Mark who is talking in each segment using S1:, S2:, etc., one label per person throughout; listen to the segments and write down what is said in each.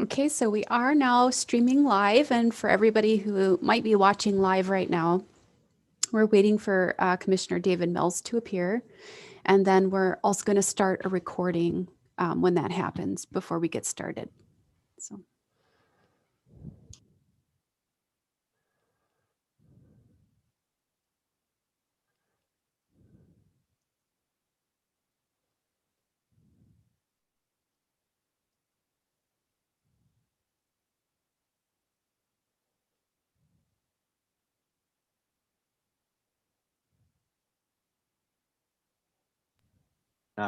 S1: Okay, so we are now streaming live, and for everybody who might be watching live right now, we're waiting for Commissioner David Mills to appear, and then we're also going to start a recording when that happens before we get started. So.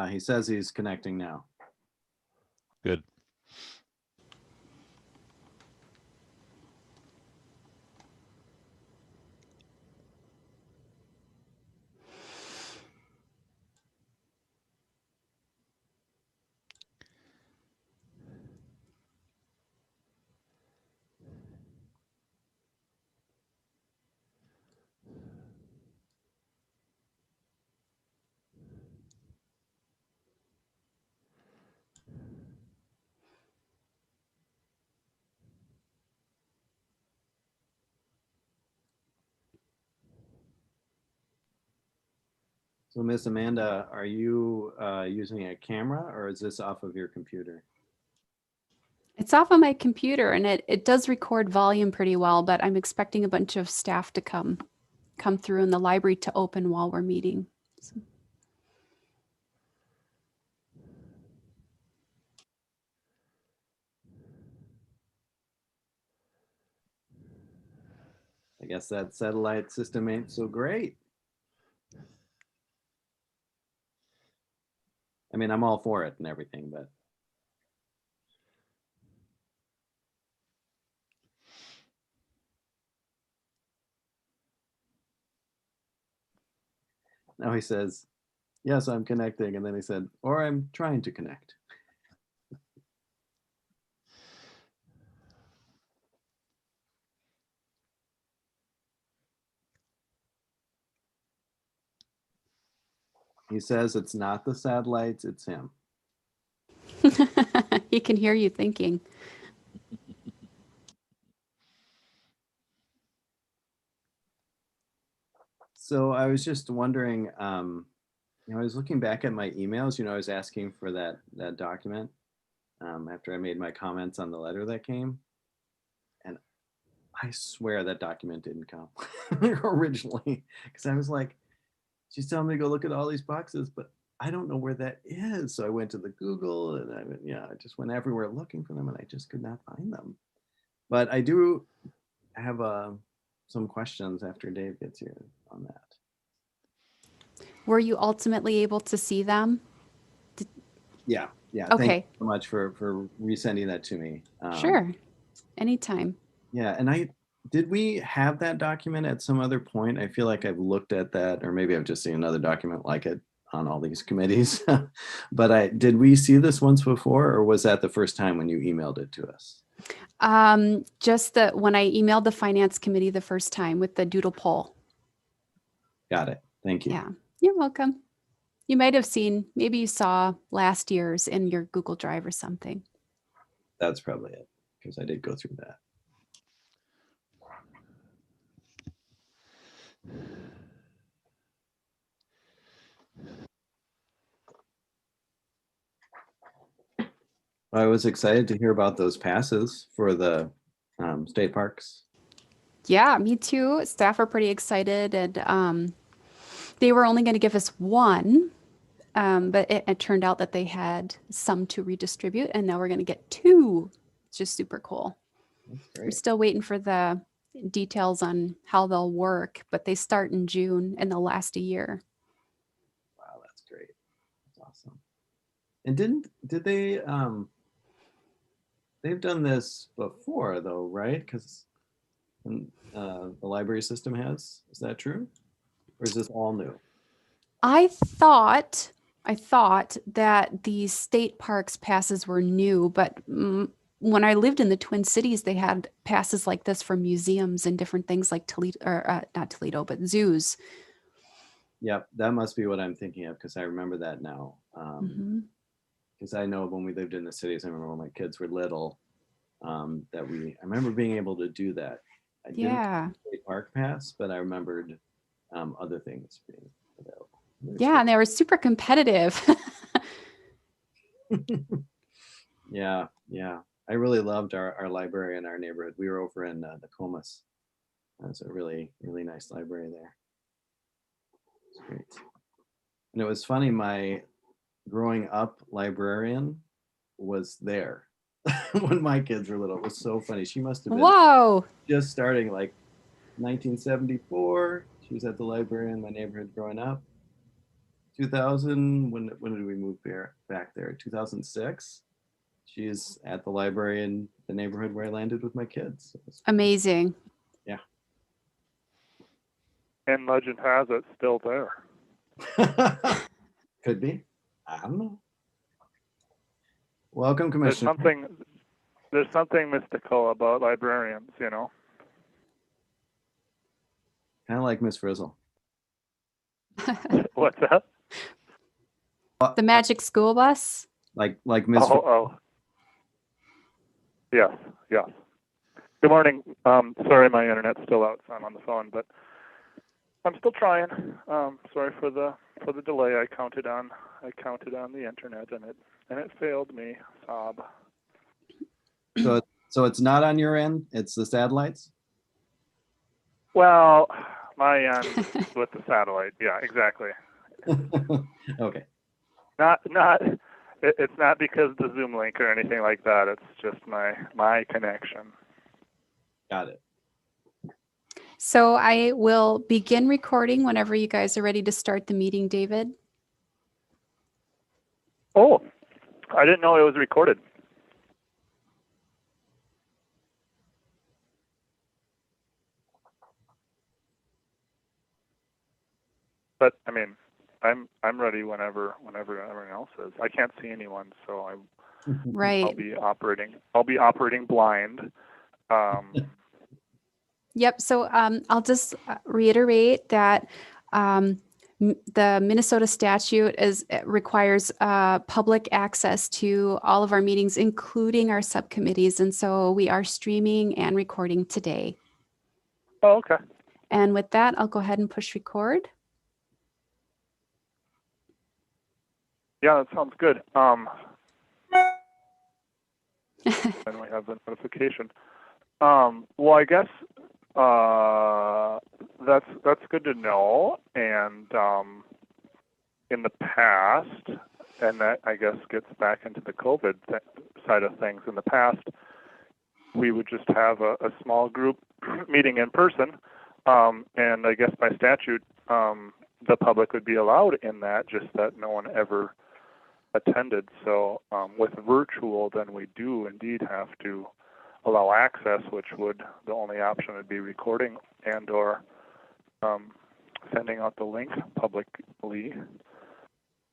S2: He says he's connecting now.
S3: Good.
S2: So Miss Amanda, are you using a camera or is this off of your computer?
S1: It's off of my computer, and it does record volume pretty well, but I'm expecting a bunch of staff to come through in the library to open while we're meeting. So.
S2: I guess that satellite system ain't so great. I mean, I'm all for it and everything, but now he says, yes, I'm connecting. And then he said, or I'm trying to connect. He says it's not the satellites, it's him.
S1: He can hear you thinking.
S2: So I was just wondering, I was looking back at my emails, I was asking for that document after I made my comments on the letter that came. And I swear that document didn't come originally, because I was like, she's telling me to go look at all these boxes, but I don't know where that is. So I went to the Google and I just went everywhere looking for them and I just could not find them. But I do have some questions after Dave gets here on that.
S1: Were you ultimately able to see them?
S2: Yeah. Thank you
S1: Okay.
S2: so much for resending that to me.
S1: Sure. Anytime.
S2: Yeah, and did we have that document at some other point? I feel like I've looked at that, or maybe I've just seen another document like it on all these committees. But did we see this once before, or was that the first time when you emailed it to us?
S1: Just when I emailed the finance committee the first time with the doodle poll.
S2: Got it. Thank you.
S1: Yeah, you're welcome. You might have seen, maybe you saw last year's in your Google Drive or something.
S2: That's probably it, because I did go through that. I was excited to hear about those passes for the state parks.
S1: Yeah, me too. Staff are pretty excited, and they were only going to give us one, but it turned out that they had some to redistribute, and now we're going to get two. It's just super cool.
S2: That's
S1: We're
S2: great.
S1: still waiting for the details on how they'll work, but they start in June and they'll last a year.
S2: Wow, that's great. That's awesome. And did they they've done this before though, right? Because the library system has. Is that true? Or is this all new?
S1: I thought that the state parks passes were new, but when I lived in the Twin Cities, they had passes like this for museums and different things like Toledo, or not Toledo, but zoos.
S2: Yep, that must be what I'm thinking of because I remember that now. Because I know when we lived in the cities, I remember when my kids were little, I remember being able to do that. I didn't
S1: Yeah.
S2: play Park Pass, but I remembered other things being available.
S1: Yeah, and they were super competitive.
S2: Yeah, yeah. I really loved our library in our neighborhood. We were over in Nokomis. It's a really, really nice library there. It's great. And it was funny, my growing up librarian was there when my kids were little. It was so funny. She must have been
S1: Whoa.
S2: just starting like 1974. She was at the library in my neighborhood growing up. 2000, when did we move back there? 2006. She's at the library in the neighborhood where I landed with my kids.
S1: Amazing.
S2: Yeah.
S4: And legend has it, still there.
S2: Could be. I don't know. Welcome,
S4: There's
S2: Commissioner.
S4: something mystical about librarians, you know.
S2: Kind of like Miss Frizzle.
S4: What's that?
S1: The magic school bus.
S2: Like Miss.
S4: Oh. Yes. Good morning. Sorry, my internet's still out, so I'm on the phone, but I'm still trying. Sorry for the delay. I counted on the internet, and it failed me. Sob.
S2: So it's not on your end. It's the satellites.
S4: Well, my end with the satellite. Yeah, exactly.
S2: Okay.
S4: It's not because of the Zoom link or anything like that. It's just my connection.
S2: Got it.
S1: So I will begin recording whenever you guys are ready to start the meeting, David.
S4: Oh, I didn't know it was recorded. But I mean, I'm ready whenever everyone else is. I can't see anyone, so
S1: Right.
S4: I'll be operating blind.
S1: Yep. So I'll just reiterate that the Minnesota statute requires public access to all of our meetings, including our subcommittees. And so we are streaming and recording today.
S4: Oh, okay.
S1: And with that, I'll go ahead and push record.
S4: Yeah, that sounds good. Then we have the notification. Well, I guess that's good to know. And in the past, and that I guess gets back into the COVID side of things. In the past, we would just have a small group meeting in person, and I guess by statute, the public would be allowed in that, just that no one ever attended. So with virtual, then we do indeed have to allow access, which the only option would be recording and or sending out the link publicly.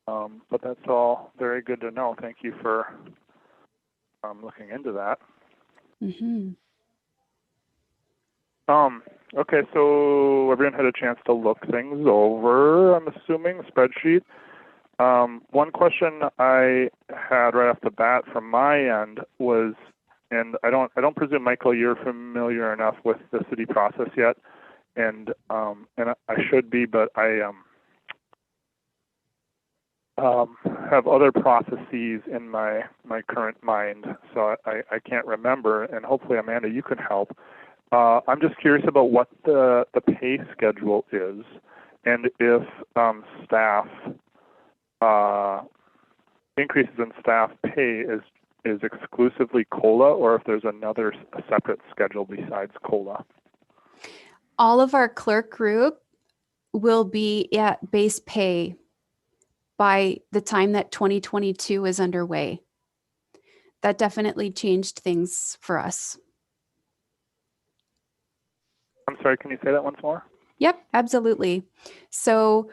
S4: But that's all very good to know. Thank you for looking into that.
S1: Mm-hmm.
S4: Okay, so everyone had a chance to look things over, I'm assuming, spreadsheet. One question I had right off the bat from my end was, and I don't presume, Michael, you're familiar enough with the city process yet, and I should be, but I have other processes in my current mind, so I can't remember, and hopefully, Amanda, you can help. I'm just curious about what the pay schedule is, and if staff increases in staff pay is exclusively COLA, or if there's another separate schedule besides COLA.
S1: All of our clerk group will be at base pay by the time that 2022 is underway. That definitely changed things for us.
S4: I'm sorry, can you say that once more?
S1: Yep, absolutely. So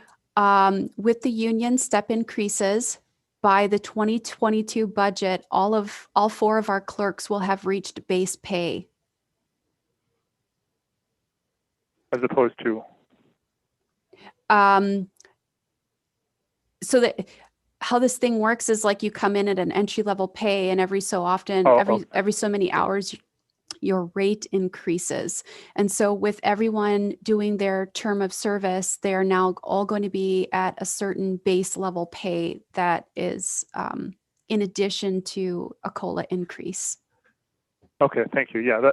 S1: with the union step increases, by the 2022 budget, all four of our clerks will have reached base pay.
S4: As opposed to?
S1: So that how this thing works is like you come in at an entry level pay, and every so often,
S4: Oh,
S1: every so many hours, your rate increases. And so with everyone doing their term of service, they are now all going to be at a certain base level pay that is in addition to a COLA increase.
S4: Okay, thank you. Yeah,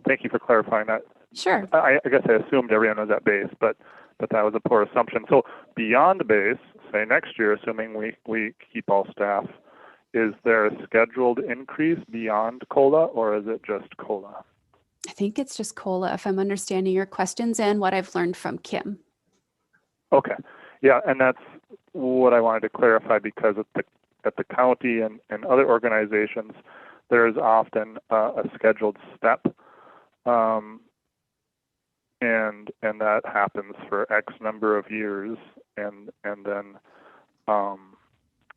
S4: thank you for clarifying that.
S1: Sure.
S4: I guess I assumed everyone was at base, but that was a poor assumption. So beyond base, say next year, assuming we keep all staff, is there a scheduled increase beyond COLA, or is it just COLA?
S1: I think it's just COLA, if I'm understanding your questions and what I've learned from Kim.
S4: Okay, yeah, and that's what I wanted to clarify, because at the county and other organizations, there is often a scheduled step, and that happens for X number of years, and then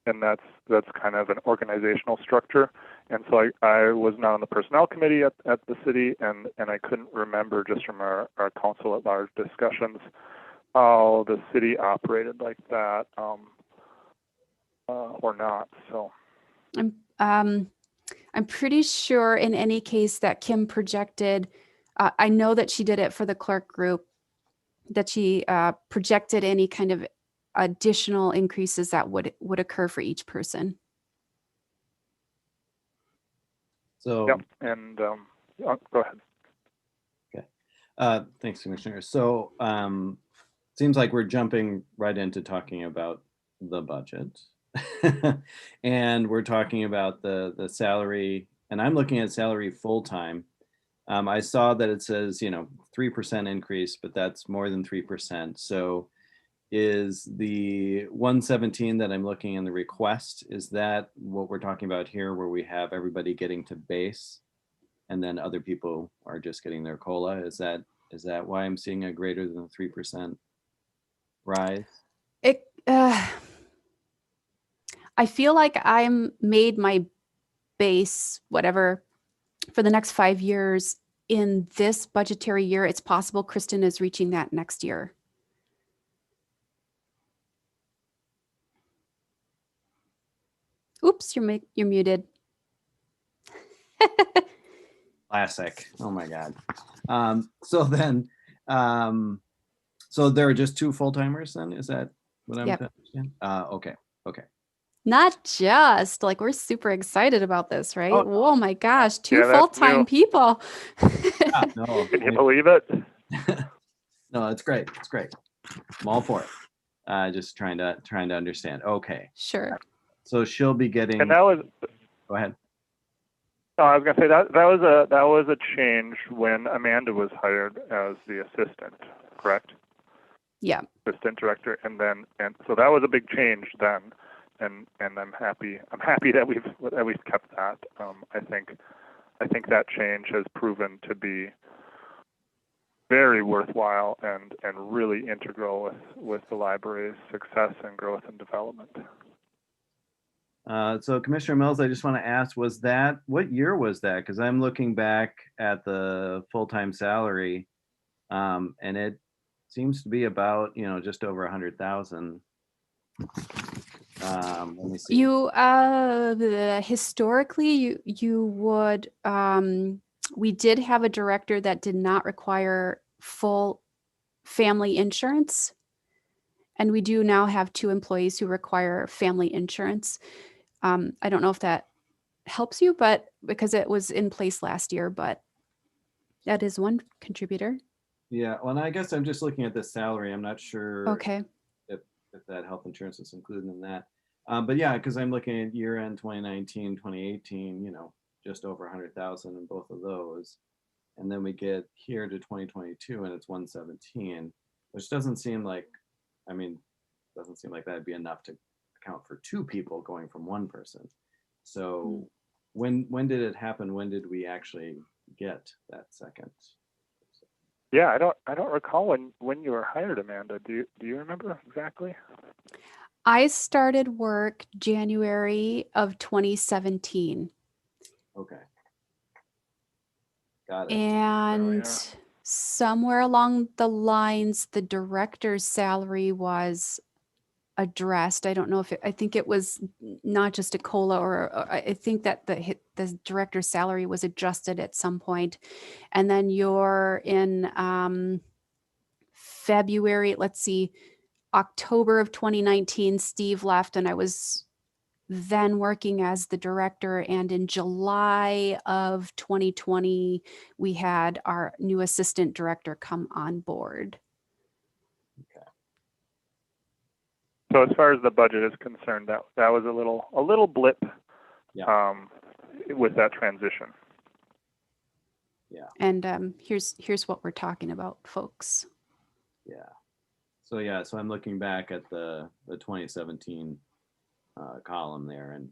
S4: and that's kind of an organizational structure. And so I was not on the personnel committee at the city, and I couldn't remember just from our council at large discussions how the city operated like that, or not. So
S1: I'm pretty sure in any case that Kim projected, I know that she did it for the clerk group, that she projected any kind of additional increases that would occur for each person.
S2: So,
S4: yep, and go ahead.
S2: okay. Thanks, Commissioner. So, seems like we're jumping right into talking about the budget. And we're talking about the salary, and I'm looking at salary full-time. I saw that it says, 3% increase, but that's more than 3%. So is the 117 that I'm looking in the request, is that what we're talking about here, where we have everybody getting to base and then other people are just getting their COLA? Is that why I'm seeing a greater than 3% rise?
S1: I feel like I'm made my base, whatever, for the next 5 years in this budgetary year. It's possible Kristen is reaching that next year. Oops, you're muted.
S2: Classic. Oh my God. So then, so there are just 2 full-timers then? Is that what I'm
S1: Yep.
S2: to understand? Okay.
S1: Not just, like, we're super excited about this, right?
S2: Oh,
S1: Oh my gosh, 2
S4: Yeah, that's
S1: full-time
S4: new.
S1: people.
S2: yeah, no,
S4: Can you believe it?
S2: no, it's great. It's great. I'm all for it. Just trying to understand. Okay.
S1: Sure.
S2: So she'll be getting,
S4: And that was,
S2: go ahead.
S4: no, I was gonna say that was a change when Amanda was hired as the assistant, correct?
S1: Yeah.
S4: Assistant director, and so that was a big change then, and I'm happy that we've kept that. I think that change has proven to be very worthwhile and really integral with the library's success and growth and development.
S2: So Commissioner Mills, I just want to ask, what year was that? Because I'm looking back at the full-time salary, and it seems to be about, just over 100,000. Let me see.
S1: You historically you would we did have a director that did not require full family insurance, and we do now have 2 employees who require family insurance. I don't know if that helps you, but because it was in place last year, but that is one contributor.
S2: Yeah, well, and I guess I'm just looking at the salary. I'm not sure
S1: Okay.
S2: if that health insurance is included in that. But yeah, because I'm looking at year end 2019, 2018, just over 100,000 in both of those. And then we get here to 2022 and it's 117, which doesn't seem like that'd be enough to account for 2 people going from 1 person. So when did it happen? When did we actually get that second?
S4: Yeah, I don't recall when you were hired, Amanda. Do you remember exactly?
S1: I started work January of 2017.
S2: Okay. Got it.
S1: And
S4: yeah.
S1: somewhere along the lines, the director's salary was addressed. I don't know if I think it was not just a COLA, or I think that the director's salary was adjusted at some point. And then you're in February, let's see, October of 2019, Steve left, and I was then working as the director. And in July of 2020, we had our new assistant director come on board.
S4: So as far as the budget is concerned, that was a little blip
S2: Yeah.
S4: with that transition.
S1: And here's what we're talking about, folks.
S2: Yeah. So I'm looking back at the 2017 column there, and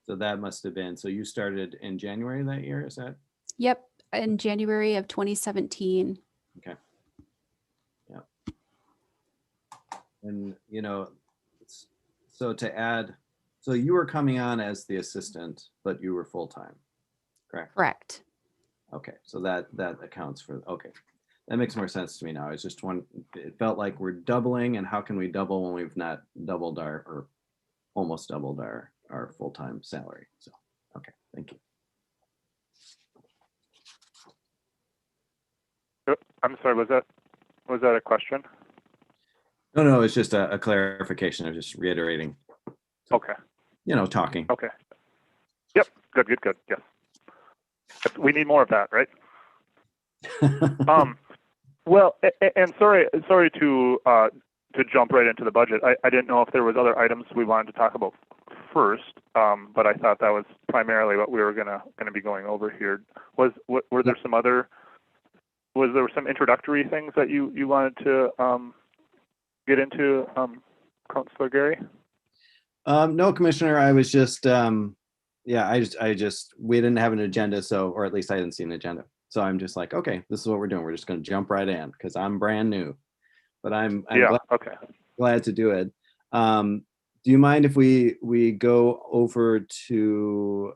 S2: so that must have been, so you started in January that year, is that?
S1: Yep, in January of 2017.
S2: Okay. Yeah. And so to add, so you were coming on as the assistant, but you were full-time, correct?
S1: Correct.
S2: Okay, so that accounts for, okay. That makes more sense to me now. It's just it felt like we're doubling, and how can we double when we've not doubled or almost doubled our full-time salary? So, okay, thank you.
S4: I'm sorry, was that a question?
S2: No, it's just a clarification. I'm just reiterating,
S4: Okay.
S2: talking.
S4: Okay. Yep. Good. Yes. We need more of that, right? Well, and sorry to jump right into the budget. I didn't know if there was other items we wanted to talk about first, but I thought that was primarily what we were gonna be going over here. Were there some introductory things that you wanted to get into, Councilor Gary?
S2: No, Commissioner, I was just, I just, we didn't have an agenda, or at least I didn't see an agenda. So I'm just like, okay, this is what we're doing. We're just going to jump right in because I'm brand new, but I'm glad to do it. Do you mind if we go over to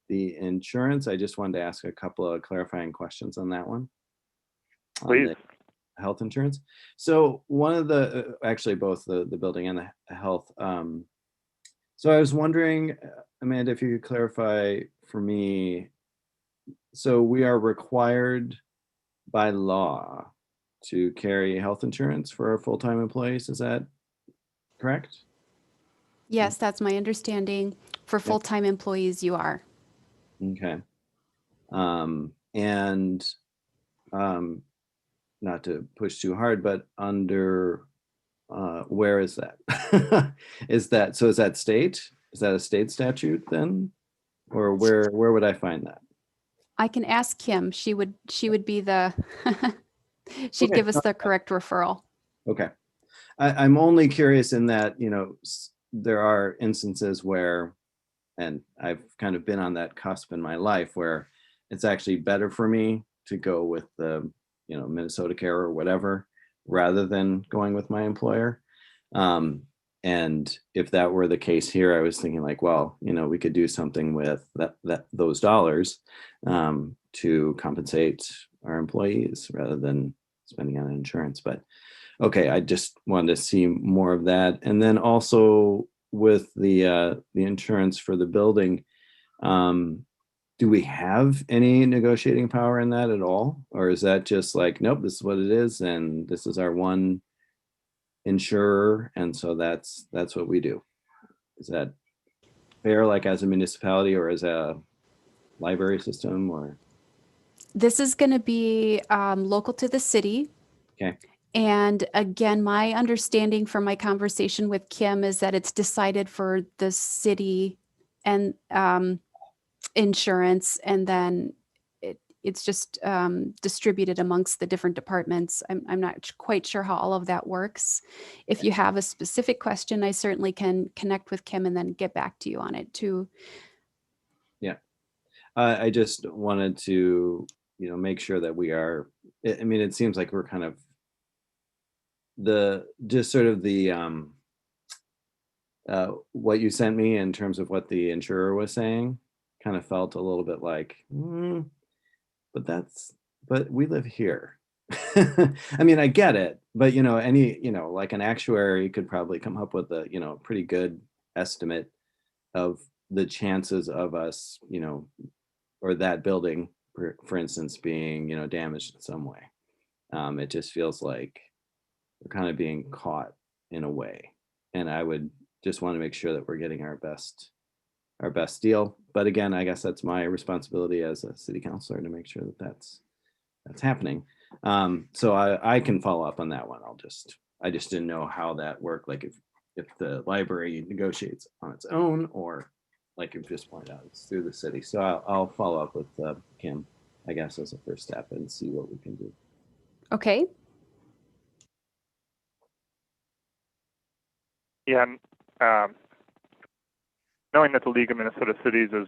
S2: the insurance? I just wanted to ask a couple of clarifying questions on that one.
S4: Please.
S2: Health insurance. So one of the, actually both the building and the health. So I was wondering, Amanda, if you could clarify for me. So we are required by law to carry health insurance for our full-time employees. Is that correct?
S1: Yes, that's my understanding. For full-time employees, you are.
S2: Okay. And not to push too hard, but under where is that? Is that state? Is that a state statute then? Or where would I find that?
S1: I can ask Kim. She would be the she'd give us the correct referral.
S2: Okay. I'm only curious in that, there are instances where, and I've kind of been on that cusp in my life where it's actually better for me to go with the, Minnesota Care or whatever, rather than going with my employer. And if that were the case here, I was thinking like, well, we could do something with those dollars to compensate our employees rather than spending on insurance. But okay, I just wanted to see more of that. And then also with the insurance for the building, do we have any negotiating power in that at all? Or is that just like, nope, this is what it is, and this is our one insurer, and so that's what we do? Is that fair, like as a municipality or as a library system? Or
S1: This is going to be local to the city.
S2: okay.
S1: And again, my understanding from my conversation with Kim is that it's decided for the city and insurance, and then it's just distributed amongst the different departments. I'm not quite sure how all of that works. If you have a specific question, I certainly can connect with Kim and then get back to you on it too.
S2: Yeah, I just wanted to, make sure that we are. I mean, it seems like we're kind of what you sent me in terms of what the insurer was saying kind of felt a little bit like, but we live here. I mean, I get it, but any, like an actuary could probably come up with a, pretty good estimate of the chances of us, or that building, for instance, being, damaged in some way. It just feels like we're kind of being caught in a way. And I would just want to make sure that we're getting our best deal. But again, I guess that's my responsibility as a city councilor to make sure that that's happening. So I can follow up on that one. I just didn't know how that worked. Like if the library negotiates on its own, or like you just pointed out, it's through the city. So I'll follow up with Kim, I guess, as a first step and see what we can do.
S1: Okay.
S4: Yeah, and knowing that the League of Minnesota Cities is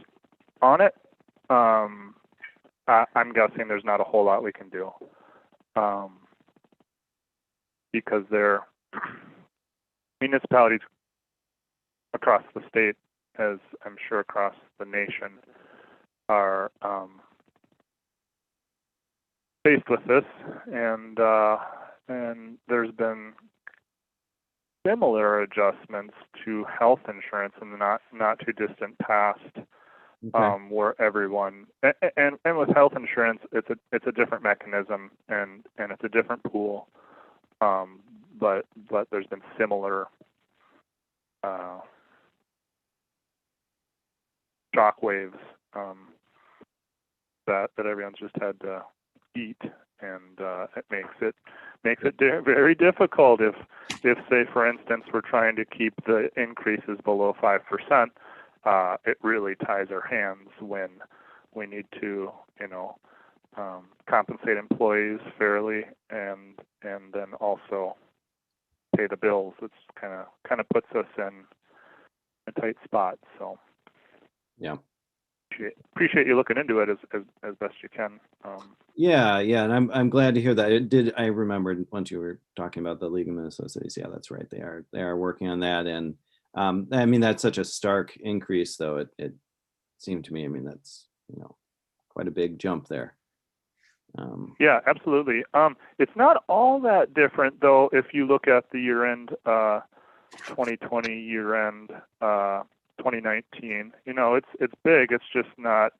S4: on it, I'm guessing there's not a whole lot we can do, because they're municipalities across the state, as I'm sure across the nation, are faced with this, and there's been similar adjustments to health insurance in the not too distant past,
S2: Okay.
S4: where everyone and with health insurance, it's a different mechanism, and it's a different pool, but there's been similar shock waves that everyone's just had to eat, and it makes it very difficult if say, for instance, we're trying to keep the increases below 5%. It really ties our hands when we need to compensate employees fairly, and then also pay the bills. It's kind of puts us in a tight spot. So
S2: Yeah.
S4: Appreciate you looking into it as best you can.
S2: Yeah, and I'm glad to hear that. I remembered once you were talking about the League of Minnesota Cities. Yeah, that's right. They are working on that, and I mean, that's such a stark increase, though. It seemed to me. I mean, that's quite a big jump there.
S4: Yeah, absolutely. It's not all that different, though, if you look at the year-end 2020, year-end 2019. It's big. It's just not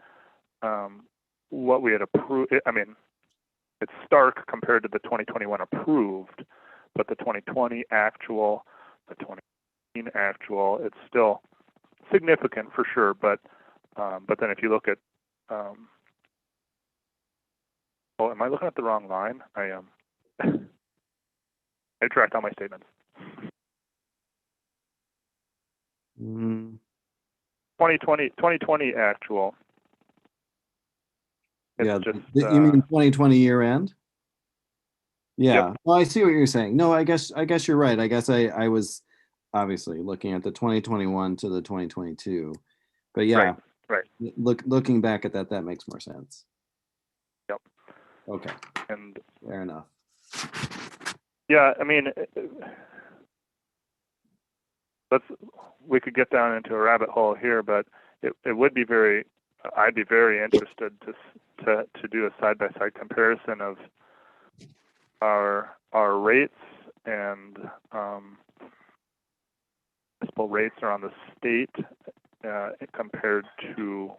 S4: what we had approved. I mean, it's stark compared to the 2021 approved, but the 2020 actual, the 2019 actual, it's still significant for sure. But then if you look at, oh, am I looking at the wrong line? I am. I tracked all my statements. 2020 actual. It's
S2: Yeah,
S4: just,
S2: you mean 2020 year end? Yeah.
S4: Yep.
S2: Well, I see what you're saying. No, I guess you're right. I guess I was obviously looking at the 2021 to the 2022, but yeah,
S4: right.
S2: looking back at that makes more sense.
S4: Yep.
S2: Okay.
S4: And
S2: Fair enough.
S4: yeah, I mean, we could get down into a rabbit hole here, but it would be I'd be very interested to do a side-by-side comparison of our rates and municipal rates are on the state compared to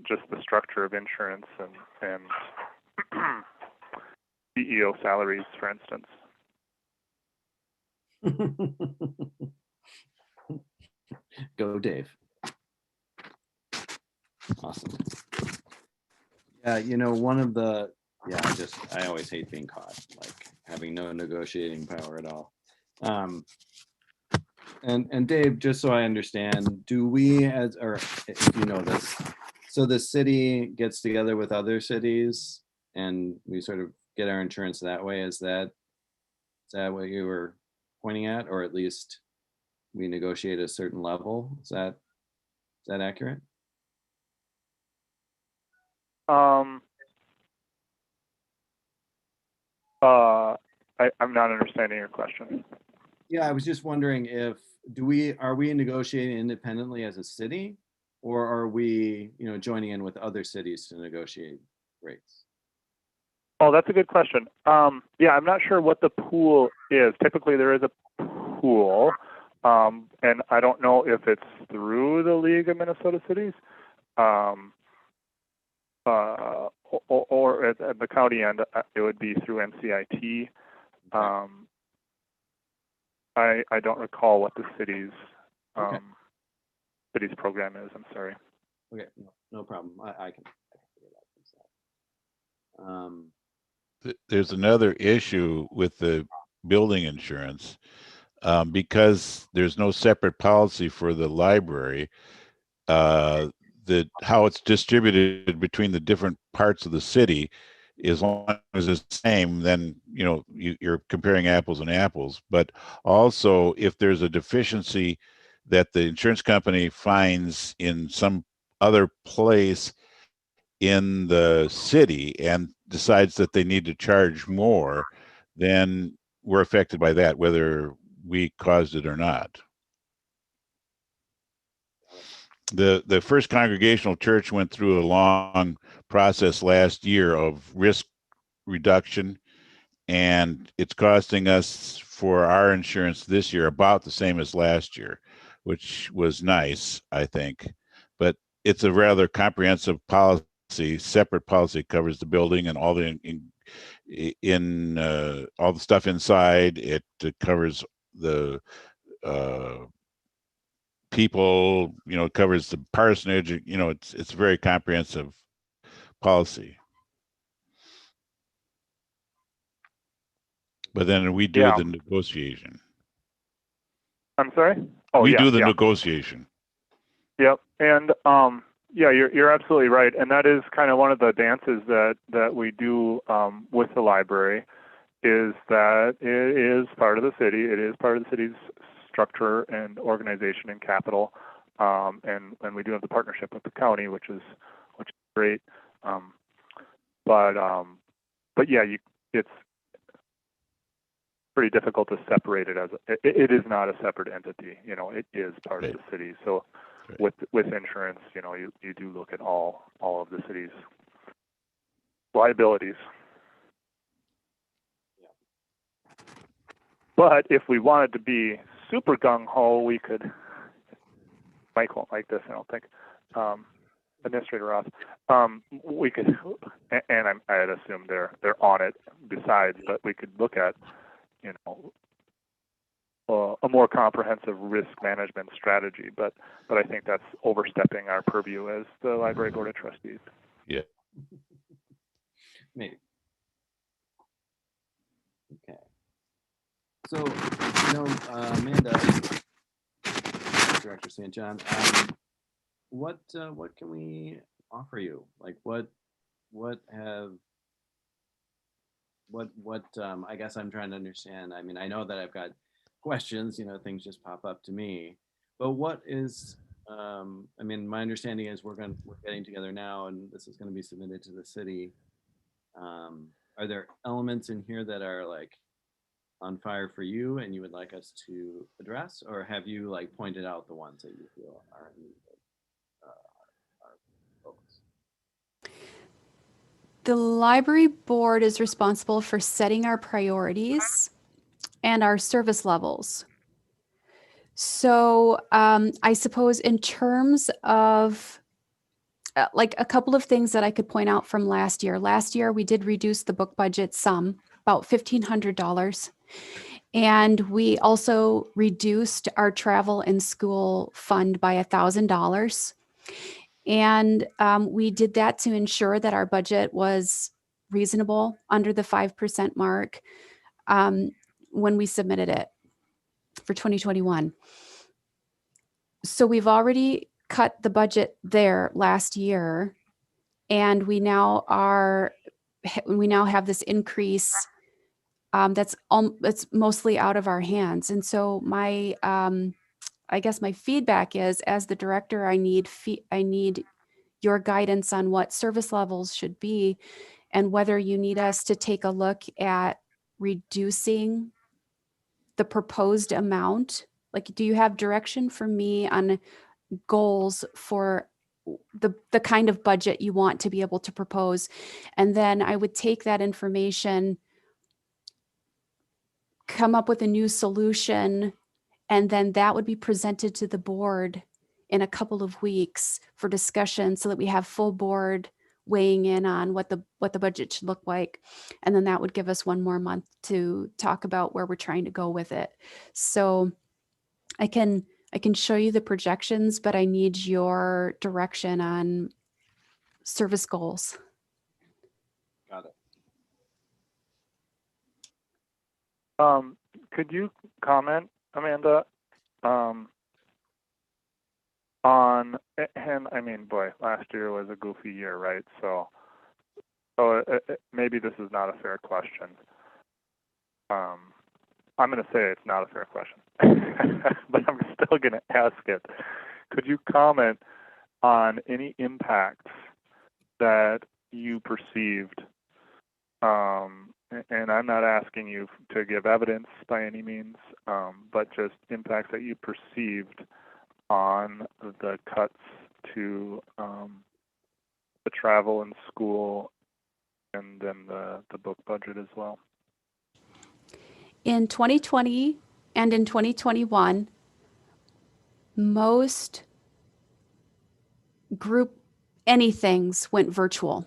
S4: just the structure of insurance and CEO salaries, for instance.
S2: Go, Dave. Awesome. Yeah, one of the, I always hate being caught, like having no negotiating power at all. And Dave, just so I understand, do we or if you know this, so the city gets together with other cities and we sort of get our insurance that way? Is that what you were pointing at, or at least we negotiate a certain level? Is that accurate?
S4: I'm not understanding your question.
S2: Yeah, I was just wondering if are we negotiating independently as a city, or are we, joining in with other cities to negotiate rates?
S4: Oh, that's a good question. Yeah, I'm not sure what the pool is. Typically, there is a pool, and I don't know if it's through the League of Minnesota Cities, or at the county end, it would be through NCIT. I don't recall what the city's
S2: Okay.
S4: city's program is. I'm sorry.
S2: Okay, no problem. I can figure that out.
S3: There's another issue with the building insurance, because there's no separate policy for the library. How it's distributed between the different parts of the city, as long as it's the same, then you're comparing apples and apples. But also, if there's a deficiency that the insurance company finds in some other place in the city and decides that they need to charge more, then we're affected by that, whether we caused it or not. The First Congregational Church went through a long process last year of risk reduction, and it's costing us for our insurance this year about the same as last year, which was nice, I think. But it's a rather comprehensive policy. Separate policy covers the building and all the all the stuff inside. It covers the people, it covers the parsonage. It's a very comprehensive policy. But then we do
S4: Yeah.
S3: the negotiation.
S4: I'm sorry. Oh,
S3: We
S4: yeah,
S3: do the
S4: yeah.
S3: negotiation.
S4: Yep, and yeah, you're absolutely right, and that is kind of one of the dances that we do with the library, is that it is part of the city. It is part of the city's structure and organization and capital, and we do have the partnership with the county, which is great. But yeah, it's pretty difficult to separate it as it is not a separate entity. It is part of the city. So with insurance, you do look at all of the city's liabilities. But if we wanted to be super gung-ho, we could. Mike won't like this, I don't think. Administrator Ross, we could, and I'd assume they're on it besides, but we could look at, a more comprehensive risk management strategy. But I think that's overstepping our purview as the Library Board of Trustees.
S3: Yeah.
S2: Maybe. Okay. So, Amanda, Director St. John, what can we offer you? Like, I guess I'm trying to understand. I mean, I know that I've got questions, things just pop up to me, but what is, I mean, my understanding is we're getting together now and this is going to be submitted to the city. Are there elements in here that are like on fire for you and you would like us to address, or have you like pointed out the ones that you feel are needed?
S1: The library board is responsible for setting our priorities and our service levels. So I suppose in terms of like a couple of things that I could point out from last year. Last year, we did reduce the book budget some, about $1,500. And we also reduced our travel and school fund by $1,000. And we did that to ensure that our budget was reasonable, under the 5% mark, when we submitted it for 2021. So we've already cut the budget there last year, and we now have this increase that's mostly out of our hands. And so I guess my feedback is, as the director, I need your guidance on what service levels should be, and whether you need us to take a look at reducing the proposed amount. Like, do you have direction for me on goals for the kind of budget you want to be able to propose. And then I would take that information, come up with a new solution, and then that would be presented to the board in a couple of weeks for discussion so that we have full board weighing in on what the budget should look like. And then that would give us one more month to talk about where we're trying to go with it. So I can show you the projections, but I need your direction on service goals.
S2: Got it.
S4: Could you comment, Amanda, on, and I mean, boy, last year was a goofy year, right? So maybe this is not a fair question. I'm going to say it's not a fair question, but I'm still going to ask it. Could you comment on any impacts that you perceived? And I'm not asking you to give evidence by any means, but just impacts that you perceived on the cuts to the travel and school, and then the book budget as well.
S1: In 2020 and in 2021, most group anythings went virtual.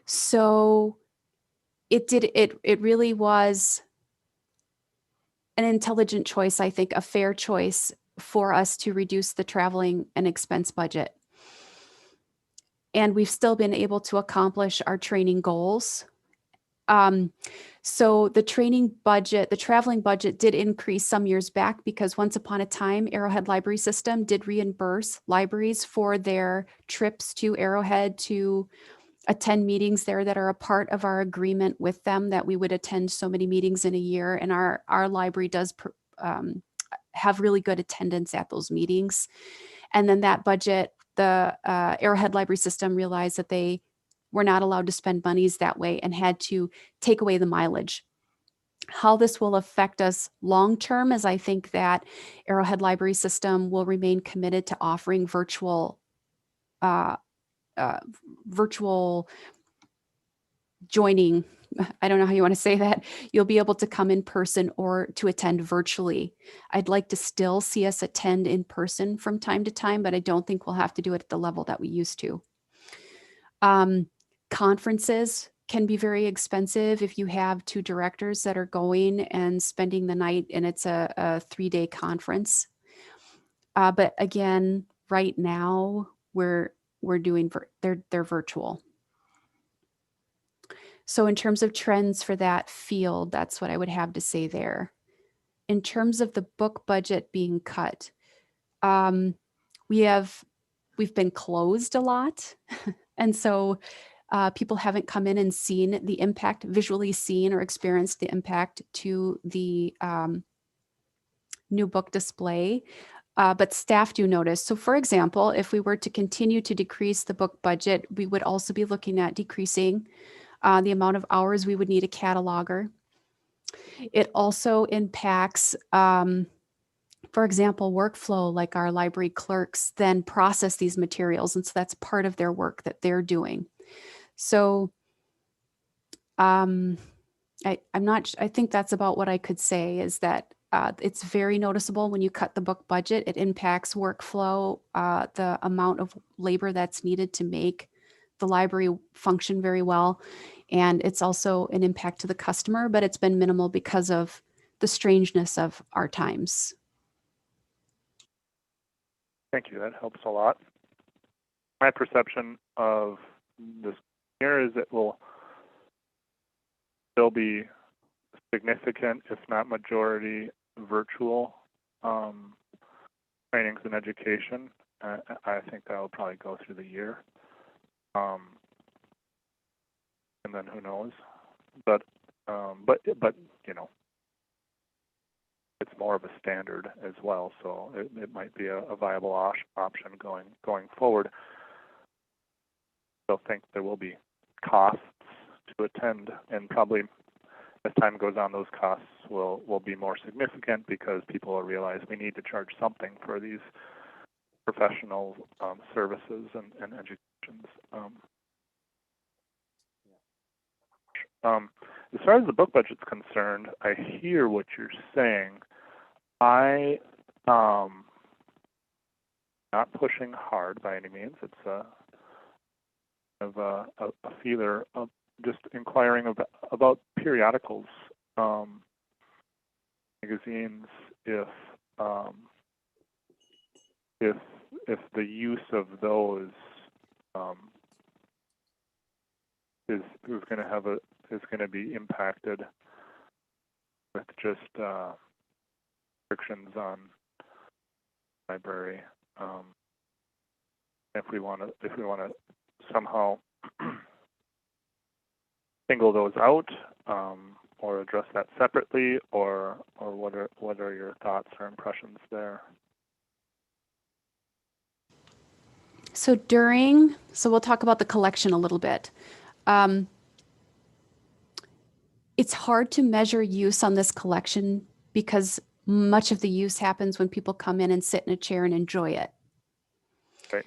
S1: So it really was an intelligent choice, I think, a fair choice for us to reduce the traveling and expense budget. And we've still been able to accomplish our training goals. So the training budget, the traveling budget did increase some years back because once upon a time, Arrowhead Library System did reimburse libraries for their trips to Arrowhead to attend meetings there that are a part of our agreement with them, that we would attend so many meetings in a year. And our library does have really good attendance at those meetings. And then that budget, the Arrowhead Library System realized that they were not allowed to spend monies that way and had to take away the mileage. How this will affect us long term is I think that Arrowhead Library System will remain committed to offering virtual joining. I don't know how you want to say that. You'll be able to come in person or to attend virtually. I'd like to still see us attend in person from time to time, but I don't think we'll have to do it at the level that we used to. Conferences can be very expensive if you have two directors that are going and spending the night and it's a 3-day conference. But again, right now we're doing, they're virtual. So in terms of trends for that field, that's what I would have to say there. In terms of the book budget being cut, we've been closed a lot. And so people haven't come in and seen the impact, visually seen or experienced the impact to the new book display. But staff do notice. So for example, if we were to continue to decrease the book budget, we would also be looking at decreasing the amount of hours we would need a cataloger. It also impacts, for example, workflow, like our library clerks then process these materials. And so that's part of their work that they're doing. So I think that's about what I could say is that it's very noticeable when you cut the book budget. It impacts workflow, the amount of labor that's needed to make the library function very well. And it's also an impact to the customer, but it's been minimal because of the strangeness of our times.
S4: Thank you. That helps a lot. My perception of this year is it will still be significant, if not majority, virtual trainings and education. I think that will probably go through the year. And then who knows? But you know, it's more of a standard as well, so it might be a viable option going forward. So I think there will be costs to attend, and probably as time goes on, those costs will be more significant because people will realize we need to charge something for these professional services and educations. As far as the book budget's concerned, I hear what you're saying. I not pushing hard by any means. It's a feeler of just inquiring about periodicals, magazines, if the use of those is going to be impacted with just restrictions on library. If we want to somehow single those out, or address that separately, or what are your thoughts or impressions there?
S1: So we'll talk about the collection a little bit. It's hard to measure use on this collection because much of the use happens when people come in and sit in a chair and enjoy it.
S4: Right.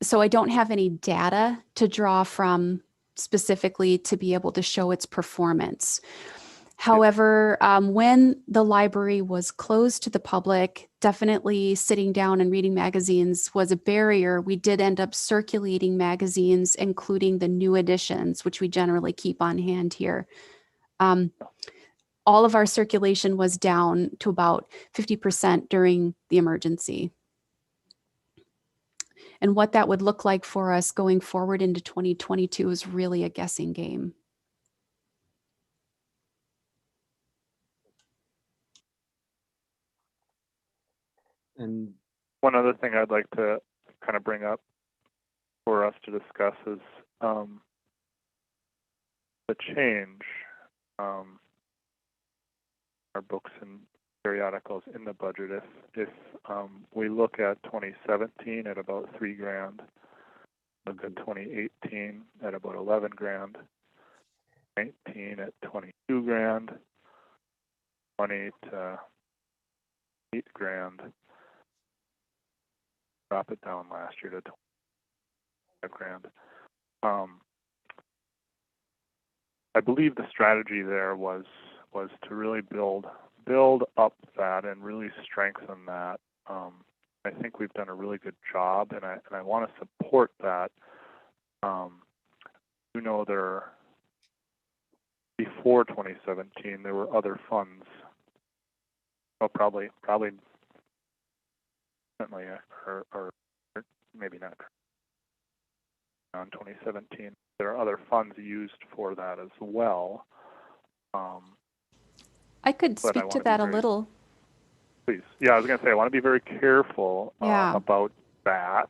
S1: So I don't have any data to draw from specifically to be able to show its performance. However, when the library was closed to the public, definitely sitting down and reading magazines was a barrier. We did end up circulating magazines, including the new editions, which we generally keep on hand here. All of our circulation was down to about 50% during the emergency. And what that would look like for us going forward into 2022 is really a guessing game.
S2: And
S4: one other thing I'd like to kind of bring up for us to discuss is the change our books and periodicals in the budget. If we look at 2017 at about $3,000, look at 2018 at about $11,000, 19 at $22,000, 20 to $8,000. Drop it down last year to $25,000. I believe the strategy there was to really build up that and really strengthen that. I think we've done a really good job, and I want to support that. Before 2017, there were other funds. Well, probably, or maybe not. On 2017, there are other funds used for that as well.
S1: I could speak to that a little.
S4: Please. Yeah, I was going to say, I want to be very careful about that.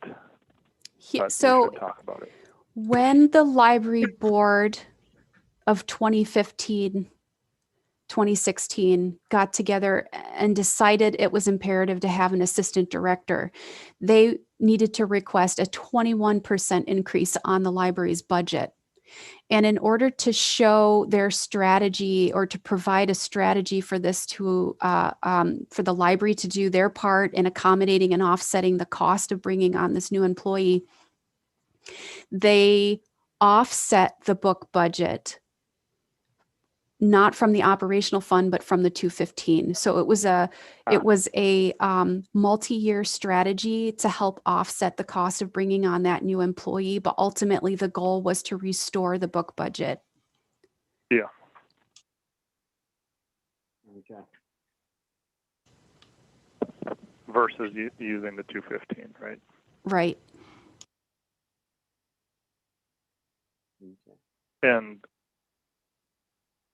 S4: But
S1: so
S4: we should talk about it.
S1: When the library board of 2015, 2016 got together and decided it was imperative to have an assistant director, they needed to request a 21% increase on the library's budget. And in order to show their strategy or to provide a strategy for this for the library to do their part in accommodating and offsetting the cost of bringing on this new employee, they offset the book budget, not from the operational fund, but from the 215. So it was a multi-year strategy to help offset the cost of bringing on that new employee. But ultimately, the goal was to restore the book budget.
S4: Yeah.
S2: okay.
S4: Versus using the 215, right?
S1: Right.
S2: Okay.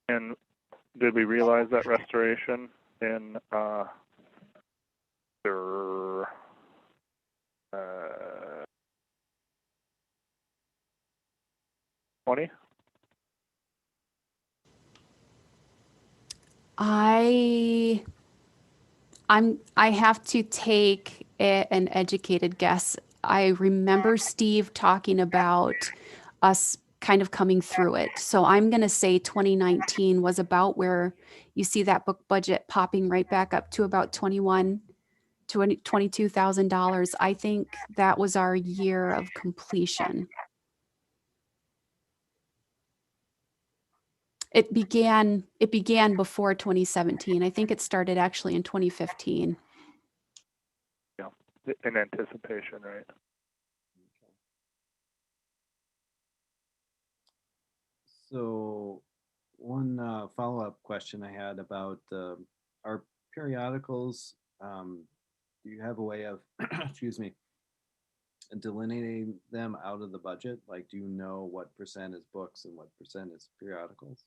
S4: And did we realize that restoration in 20?
S1: I have to take an educated guess. I remember Steve talking about us kind of coming through it. So I'm going to say 2019 was about where you see that book budget popping right back up to about 21 $22,000. I think that was our year of completion. It began before 2017. I think it started actually in 2015.
S4: Yeah, in anticipation, right?
S2: So one follow-up question I had about our periodicals. Do you have a way of, excuse me, delineating them out of the budget? Like, do you know what percent is books and what percent is periodicals?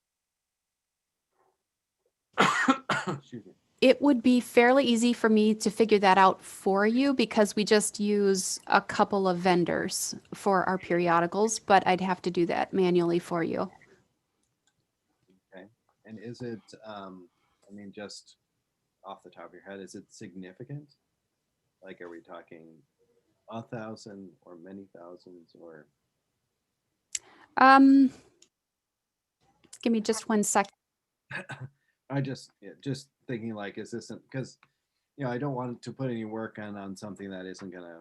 S2: Excuse me.
S1: It would be fairly easy for me to figure that out for you because we just use a couple of vendors for our periodicals, but I'd have to do that manually for you.
S2: Okay. And is it, I mean, just off the top of your head, is it significant? Like, are we talking 1,000 or many thousands or?
S1: Give me just 1 second.
S2: I just thinking like, is this because I don't want to put any work on something that isn't gonna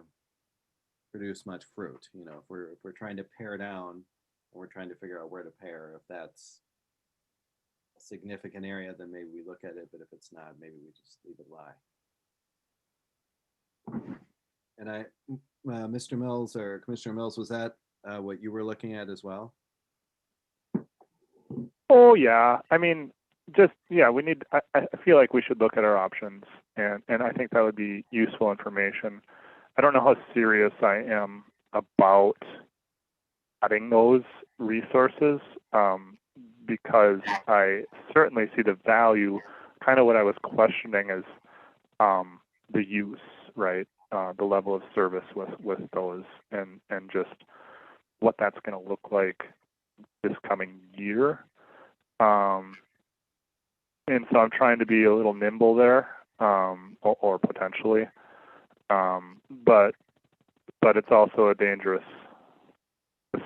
S2: produce much fruit. If we're trying to pare down and we're trying to figure out where to pare, if that's a significant area, then maybe we look at it. But if it's not, maybe we just leave it lie. And Mr. Mills or Commissioner Mills, was that what you were looking at as well?
S4: Oh yeah, I mean, we need. I feel like we should look at our options, and I think that would be useful information. I don't know how serious I am about adding those resources because I certainly see the value. Kind of what I was questioning is the use, right? The level of service with those, and just what that's going to look like this coming year. And so I'm trying to be a little nimble there, or potentially, but it's also a dangerous,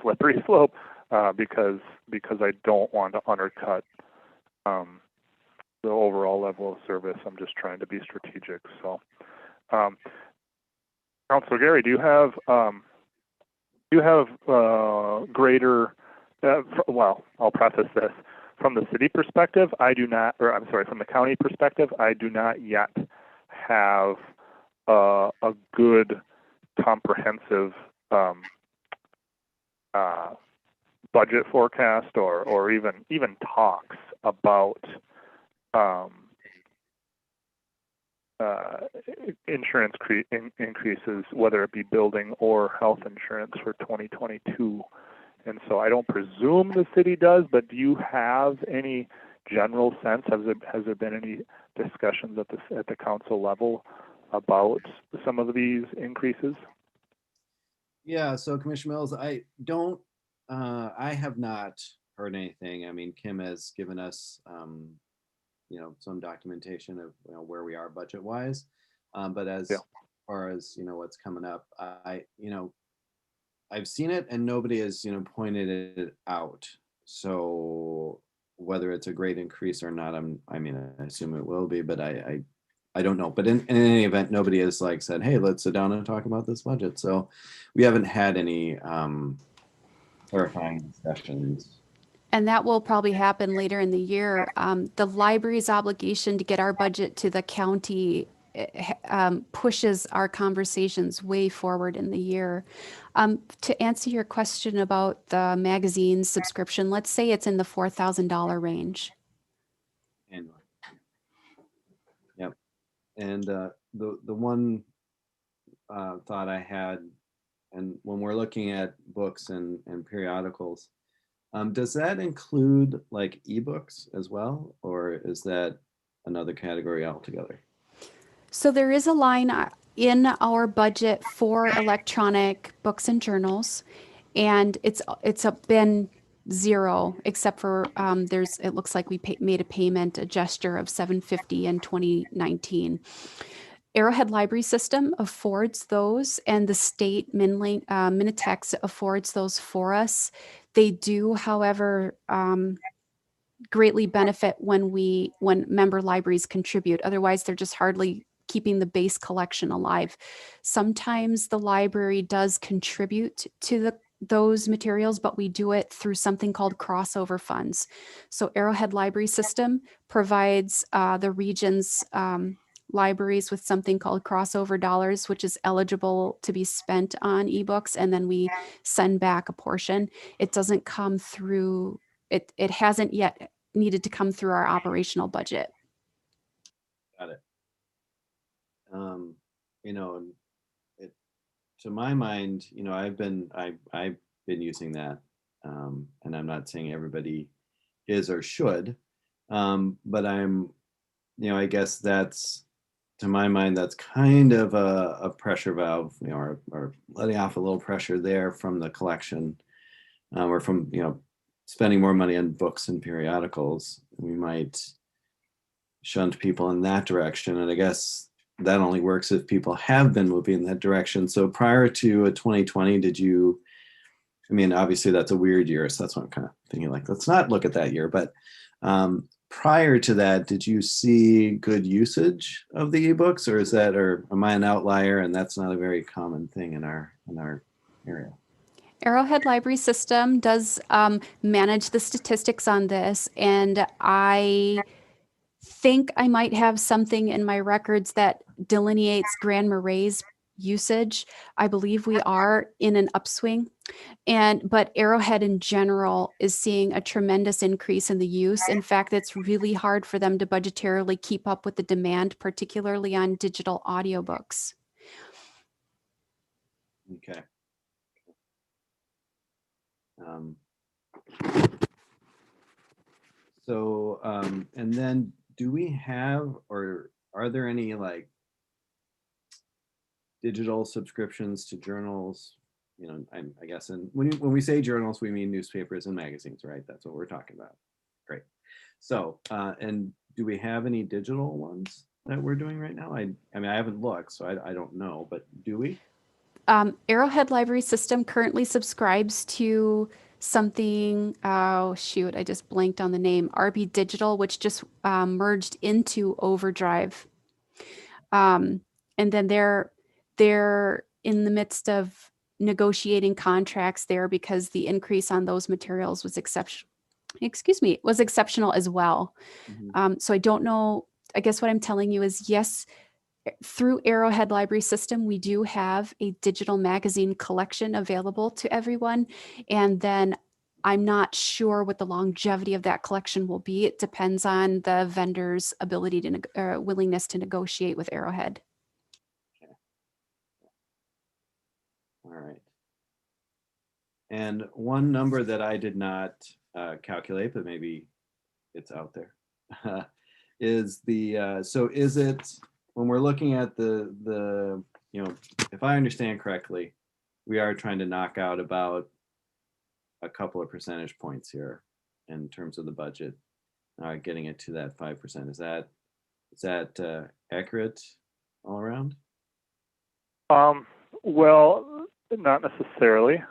S4: slippery slope because I don't want to undercut the overall level of service. I'm just trying to be strategic. So, Councilor Gary, do you have greater? Well, I'll preface this. From the city perspective, from the county perspective, I do not yet have a good, comprehensive budget forecast or even talks about insurance increases, whether it be building or health insurance for 2022. And so I don't presume the city does, but do you have any general sense? Has there been any discussions at the council level about some of these increases?
S2: Yeah, so Commissioner Mills, I have not heard anything. I mean, Kim has given us, some documentation of where we are budget wise. But as far as, what's coming up, I've seen it and nobody has, pointed it out. So whether it's a great increase or not, I assume it will be, but I don't know. But in any event, nobody has said, hey, let's sit down and talk about this budget. So we haven't had any clarifying discussions.
S1: And that will probably happen later in the year. The library's obligation to get our budget to the county pushes our conversations way forward in the year. To answer your question about the magazine subscription, let's say it's in the $4,000 range.
S2: Annually. Yep. And the one thought I had, and when we're looking at books and periodicals, does that include ebooks as well, or is that another category altogether?
S1: So there is a line in our budget for electronic books and journals, and it's been zero except for it looks like we made a gesture of $750 in 2019. Arrowhead Library System affords those, and the state Minitex affords those for us. They do, however, greatly benefit when member libraries contribute. Otherwise, they're just hardly keeping the base collection alive. Sometimes the library does contribute to those materials, but we do it through something called crossover funds. So Arrowhead Library System provides the region's libraries with something called crossover dollars, which is eligible to be spent on ebooks, and then we send back a portion. It doesn't come through, it hasn't yet needed to come through our operational budget.
S2: Got it. You know, to my mind, you know, I've been using that, and I'm not saying everybody is or should, but you know, I guess that's, to my mind, that's kind of a pressure valve, you know, or letting off a little pressure there from the collection, or from, you know, spending more money on books and periodicals. We might shunt people in that direction, and I guess that only works if people have been moving in that direction. So prior to 2020, did you, I mean, obviously that's a weird year, so that's what I'm kind of thinking, like, let's not look at that year. But prior to that, did you see good usage of the ebooks, or is that, or am I an outlier and that's not a very common thing in our area?
S1: Arrowhead Library System does manage the statistics on this, and I think I might have something in my records that delineates Grand Marais usage. I believe we are in an upswing, but Arrowhead in general is seeing a tremendous increase in the use. In fact, it's really hard for them to budgetarily keep up with the demand, particularly on digital audiobooks.
S2: Okay. And then do we have, or are there any like digital subscriptions to journals? You know, I guess, and when we say journals, we mean newspapers and magazines, right? That's what we're talking about. Great. So, and do we have any digital ones that we're doing right now? I mean, I haven't looked, so I don't know, but do we?
S1: Arrowhead Library System currently subscribes to something, oh shoot, I just blanked on the name, RB Digital, which just merged into Overdrive. And then they're in the midst of negotiating contracts there because the increase on those materials was exceptional as well.
S2: Mm-hmm.
S1: So I don't know, I guess what I'm telling you is, yes, through Arrowhead Library System, we do have a digital magazine collection available to everyone. And then I'm not sure what the longevity of that collection will be. It depends on the vendor's ability to willingness to negotiate with Arrowhead.
S2: Okay. All right. And one number that I did not calculate, but maybe it's out there, is the, so is it, when we're looking at the, you know, if I understand correctly, we are trying to knock out about a couple of percentage points here in terms of the budget, getting it to that 5%. Is that accurate all around?
S4: Well, not necessarily.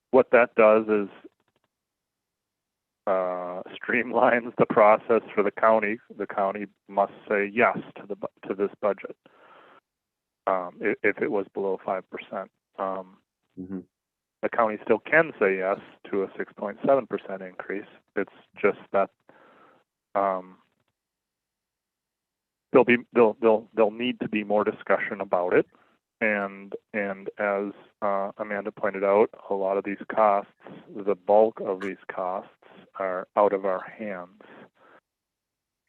S4: What that does is streamlines the process for the county. The county must say yes to this budget if it was below 5%.
S2: Mm-hmm.
S4: The county still can say yes to a 6.7% increase. It's just that there'll need to be more discussion about it, and as Amanda pointed out, a lot of these costs, the bulk of these costs, are out of our hands.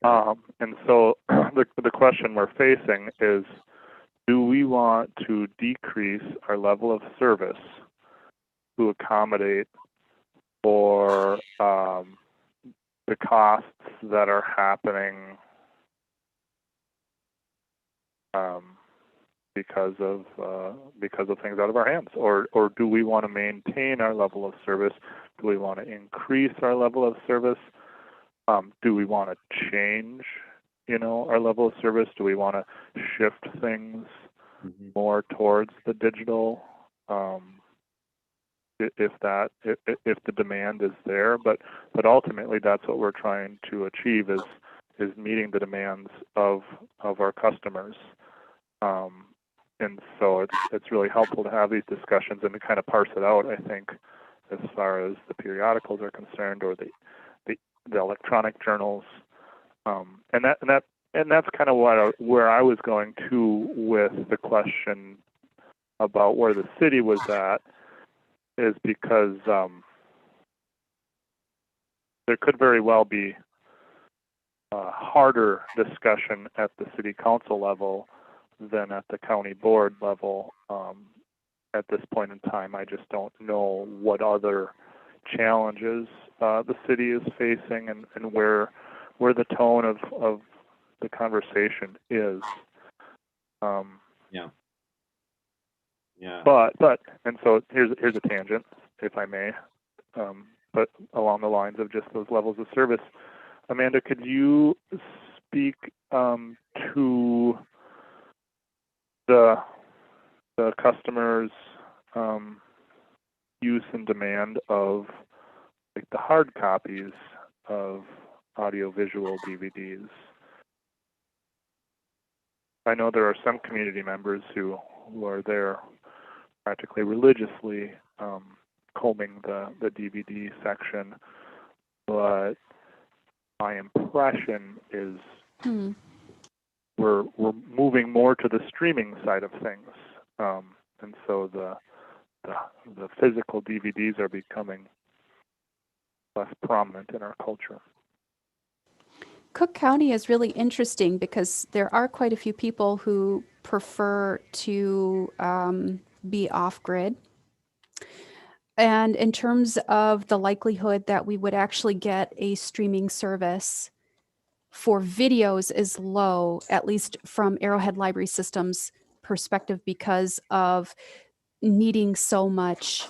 S4: And so the question we're facing is, do we want to decrease our level of service to accommodate for the costs that are happening because of things out of our hands, or do we want to maintain our level of service? Do we want to increase our level of service? Do we want to change, our level of service? Do we want to shift things more towards the digital? If the demand is there, but ultimately that's what we're trying to achieve, is meeting the demands of our customers. And so it's really helpful to have these discussions and to kind of parse it out, I think, as far as the periodicals are concerned, or the electronic journals. And that's kind of where I was going to with the question about where the city was at, is because there could very well be a harder discussion at the city council level than at the county board level at this point in time. I just don't know what other challenges the city is facing and where the tone of the conversation is.
S2: Yeah. Yeah.
S4: But and so here's a tangent, if I may, but along the lines of just those levels of service. Amanda, could you speak to the customers' use and demand of like the hard copies of audiovisual DVDs? I know there are some community members who are there practically religiously combing the DVD section, but my impression is we're moving more to the streaming side of things, and so the physical DVDs are becoming less prominent in our culture.
S1: Cook County is really interesting because there are quite a few people who prefer to be off-grid. And in terms of the likelihood that we would actually get a streaming service for videos is low, at least from Arrowhead Library Systems perspective, because of needing so much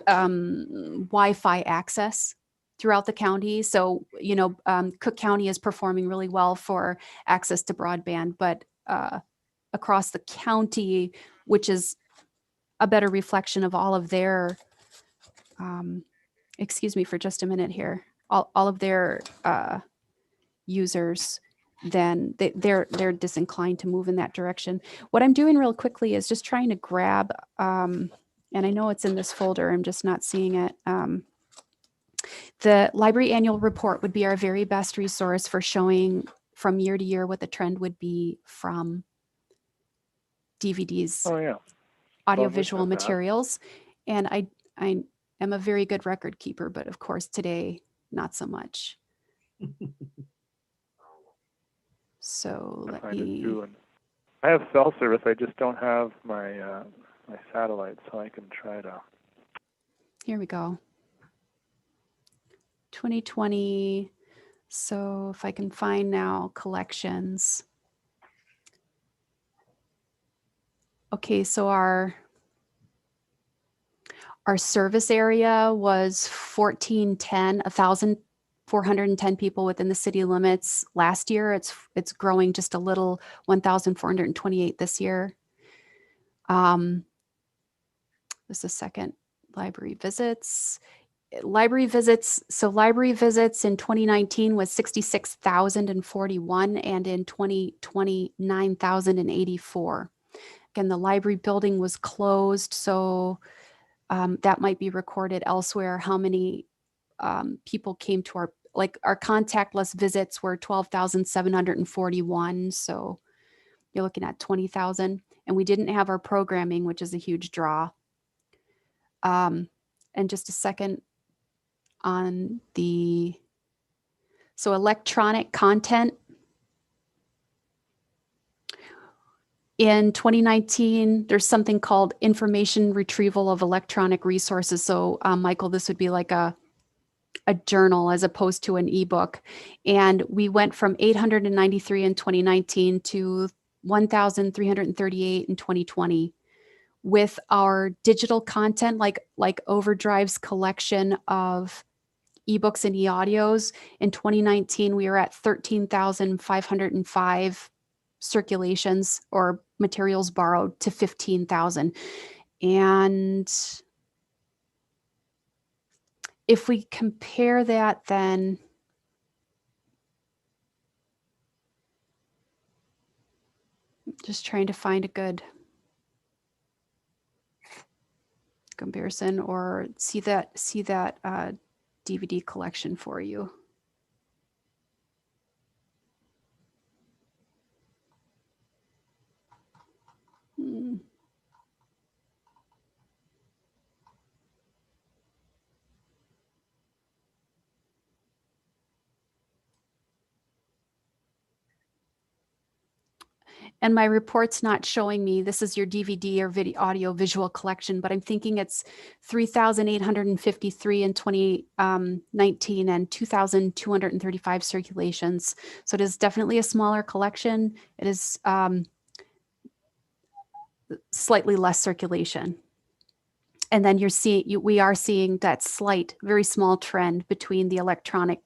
S1: Wi-Fi access throughout the county. So, Cook County is performing really well for access to broadband, but across the county, which is a better reflection of all of their, excuse me for just a minute here, all of their users, then they're disinclined to move in that direction. What I'm doing real quickly is just trying to grab, and I know it's in this folder, I'm just not seeing it. The library annual report would be our very best resource for showing from year to year what the trend would be from DVDs, audiovisual materials. And I am a very good record keeper, but of course today, not so much. So let me...
S4: I have cell service. I just don't have my my satellite, so I can try to...
S1: Here we go. 2020. So if I can find now collections. Okay, so our service area was 1,410 people within the city limits last year. It's growing just a little, 1,428 this year. There's a second, library visits. Library visits in 2019 was 66,041, and in 2020, 9,084. Again, the library building was closed, so that might be recorded elsewhere. How many people came to our contactless visits were 12,741. So you're looking at 20,000, and we didn't have our programming, which is a huge draw. And just a second on so electronic content. In 2019, there's something called information retrieval of electronic resources. So Michael, this would be like a journal as opposed to an ebook. And we went from 893 in 2019 to 1,338 in 2020. With our digital content, like Overdrive's collection of ebooks and e-audios, in 2019, we were at 13,505 circulations or materials borrowed to 15,000. And if we compare that then Just trying to find a good comparison or see that DVD collection for you. Hmm. And my report's not showing me, this is your DVD or video audio visual collection, but I'm thinking it's 3,853 in 2019 and 2,235 circulations. So it is definitely a smaller collection. It is slightly less circulation. And then we are seeing that slight, very small trend between the electronic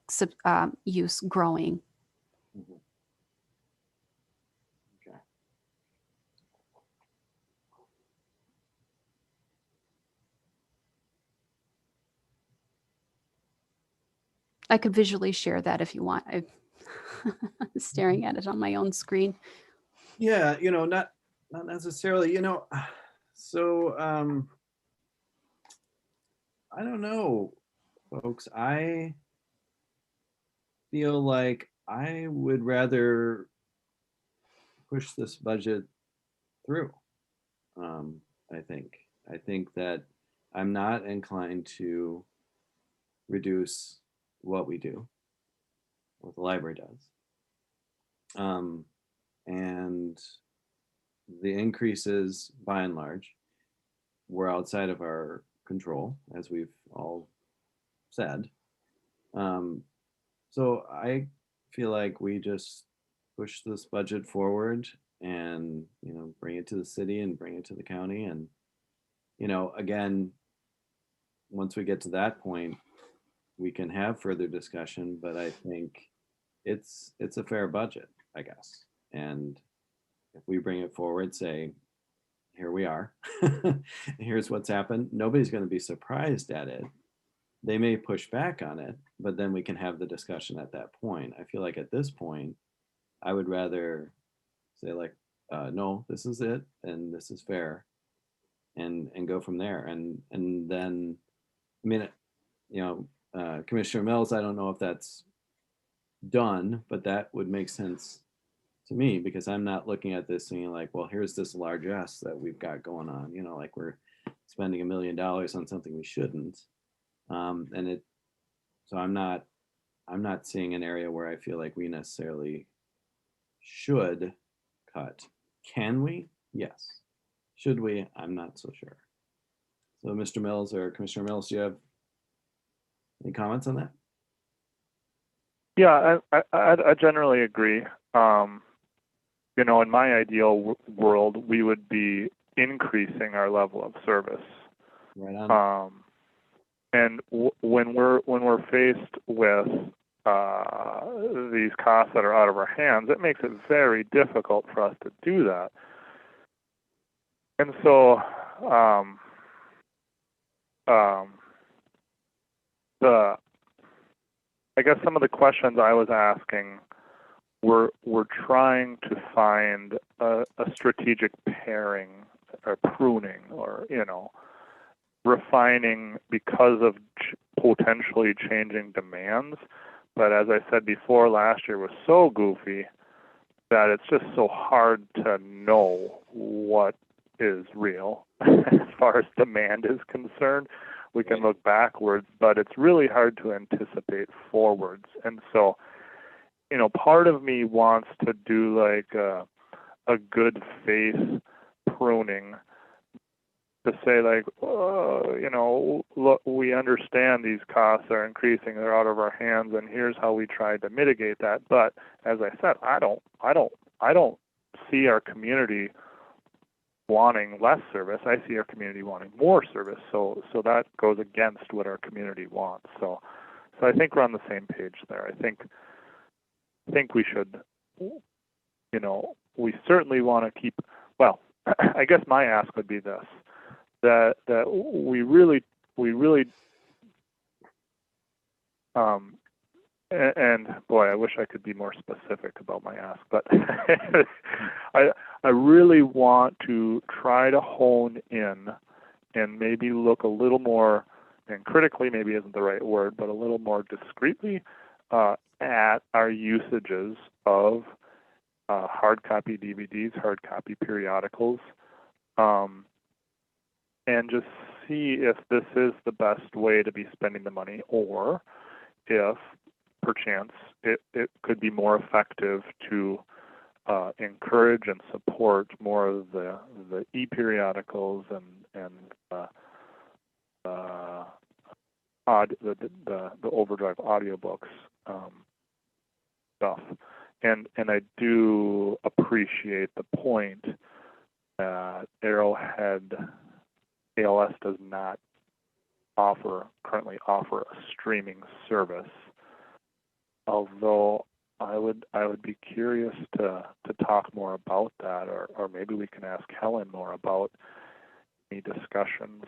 S1: use growing.
S2: Mhm. Okay.
S1: I could visually share that if you want. I'm staring at it on my own screen.
S2: Yeah, not necessarily, so I don't know, folks. I feel like I would rather push this budget through. I think that I'm not inclined to reduce what we do, what the library does. And the increases, by and large, were outside of our control, as we've all said. So I feel like we just push this budget forward and, bring it to the city and bring it to the county. And, again, once we get to that point, we can have further discussion, but I think it's a fair budget, I guess. And if we bring it forward, say, here we are, here's what's happened, nobody's going to be surprised at it. They may push back on it, but then we can have the discussion at that point. I feel like at this point, I would rather say like, no, this is it, and this is fair, and go from there. And then, I mean, Commissioner Mills, I don't know if that's done, but that would make sense to me because I'm not looking at this thinking like, well, here's this largesse that we've got going on, like we're spending $1 million on something we shouldn't. So I'm not seeing an area where I feel like we necessarily should cut. Can we? Yes. Should we? I'm not so sure. So Mr. Mills or Commissioner Mills, do you have any comments on that?
S4: Yeah, I generally agree. In my ideal world, we would be increasing our level of service.
S2: Right on.
S4: And when we're faced with these costs that are out of our hands, it makes it very difficult for us to do that. And so, I guess some of the questions I was asking were trying to find a strategic pairing or pruning or refining because of potentially changing demands. But as I said before, last year was so goofy that it's just so hard to know what is real as far as demand is concerned. We can look backwards, but it's really hard to anticipate forwards. And so, part of me wants to do like a good faith pruning to say like, look, we understand these costs are increasing, they're out of our hands, and here's how we try to mitigate that. But as I said, I don't see our community wanting less service. I see our community wanting more service. So that goes against what our community wants. So I think we're on the same page there. I think we should, we certainly want to keep. Well, I guess my ask would be this. That we really And boy, I wish I could be more specific about my ask, but I really want to try to hone in and maybe look a little more, and critically maybe isn't the right word, but a little more discreetly at our usages of hard copy DVDs, hard copy periodicals, and just see if this is the best way to be spending the money, or if perchance it could be more effective to encourage and support more of the e-periodicals and the Overdrive audiobooks stuff. And I do appreciate the point that Arrowhead ALS does not currently offer a streaming service. Although I would be curious to talk more about that, or maybe we can ask Helen more about any discussions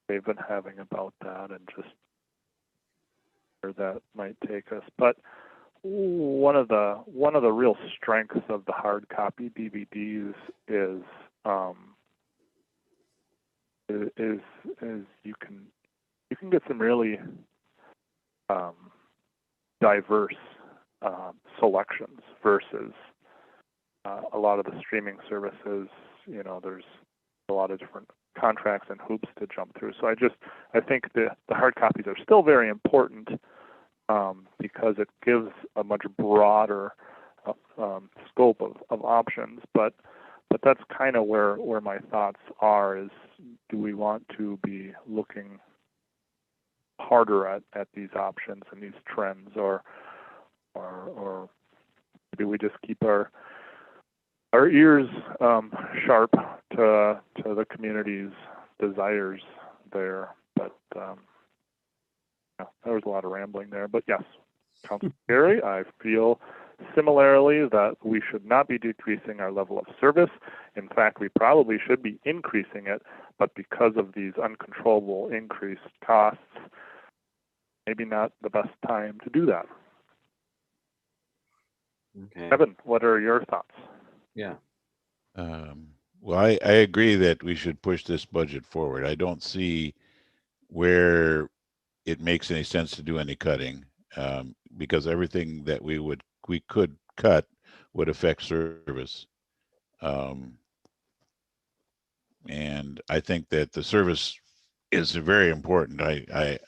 S4: they've been having about that, and just where that might take us. But one of the real strengths of the hard copy DVDs is you can get some really diverse selections versus a lot of the streaming services. There's a lot of different contracts and hoops to jump through. So I think the hard copies are still very important because it gives a much broader scope of options. But that's kind of where my thoughts are, is do we want to be looking harder at these options and these trends, or do we just keep our ears sharp to the community's desires there? But there was a lot of rambling there. But yes, Councilor Gary, I feel similarly that we should not be decreasing our level of service. In fact, we probably should be increasing it, but because of these uncontrollable increased costs, maybe not the best time to do that.
S2: Okay.
S4: Kevin, what are your thoughts?
S2: Yeah.
S3: Well, I agree that we should push this budget forward. I don't see where it makes any sense to do any cutting, because everything that we could cut would affect service. And I think that the service is very important. I